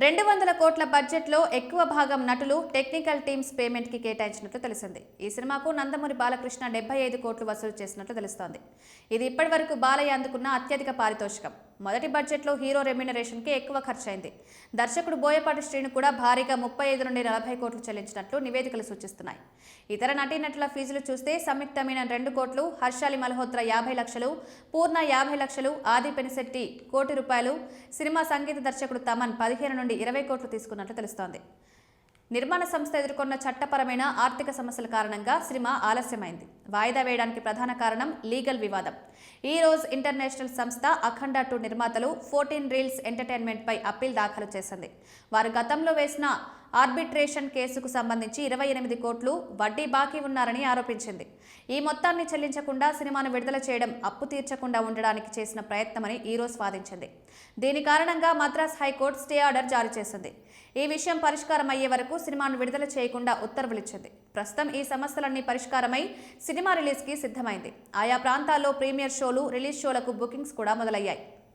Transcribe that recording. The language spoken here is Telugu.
200 కోట్ల బడ్జెట్లో ఎక్కువ భాగం నటులు, టెక్నికల్ టీమ్స్ పేమెంట్కి కేటాయించినట్లు తెలిసింది. ఈ సినిమాకు నందమూరి బాలకృష్ణ 75 కోట్లు వసూలు చేసినట్లు తెలుస్తోంది. ఇది ఇప్పటివరకు బాలయ్య అందుకున్న అత్యధిక పారితోషికం. మొదటి బడ్జెట్లో హీరో రెమ్యునరేషన్కి ఎక్కువ ఖర్చయింది. దర్శకుడు బోయపాటి శ్రీను కూడా భారీగా 35 నుండి 40 కోట్లు చెల్లించినట్లు నివేదికలు సూచిస్తున్నాయి. ఇతర నటీనటుల ఫీజులు చూస్తే సంయుక్త మీనన్ 2 కోట్లు, హర్షాలి మల్హోత్రా 50 లక్షలు, పూర్ణ 50 లక్షలు, ఆది పెనిశెట్టి ₹1 కోటి, సినిమా సంగీత దర్శకుడు తమన్ 15 నుండి 20 కోట్లు తీసుకున్నట్లు తెలుస్తోంది. నిర్మాణ సంస్థ ఎదుర్కొన్న చట్టపరమైన ఆర్థిక సమస్యల కారణంగా సినిమా ఆలస్యమైంది. వాయిదా వేయడానికి ప్రధాన కారణం లీగల్ వివాదం. ఈ రోజు ఇంటర్నేషనల్ సంస్థ అఖండ 2 నిర్మాతలు 14 రీల్స్ ఎంటర్టైన్మెంట్ పై అప్పీల్ దాఖలు చేసింది. వారు గతంలో వేసిన ఆర్బిట్రేషన్ కేసుకు సంబంధించి 28 కోట్లు వడ్డీ బాకీ ఉన్నారని ఆరోపించింది. ఈ మొత్తాన్ని చెల్లించకుండా సినిమాను విడుదల చేయడం అప్పు తీర్చకుండా ఉండడానికి చేసిన ప్రయత్నమని ఈ రోజు వాదించింది. దీని కారణంగా మద్రాస్ హైకోర్టు స్టే ఆర్డర్ జారీ చేసింది. ఈ విషయం పరిష్కారం అయ్యే వరకు సినిమాను విడుదల చేయకుండా ఉత్తర్వులిచ్చింది. ప్రస్తుతం ఈ సమస్యలన్నీ పరిష్కారమై సినిమా రిలీజ్కి సిద్ధమైంది. ఆయా ప్రాంతాల్లో ప్రీమియర్ షోలు, రిలీజ్ షోలకు బుకింగ్స్ కూడా మొదలయ్యాయి.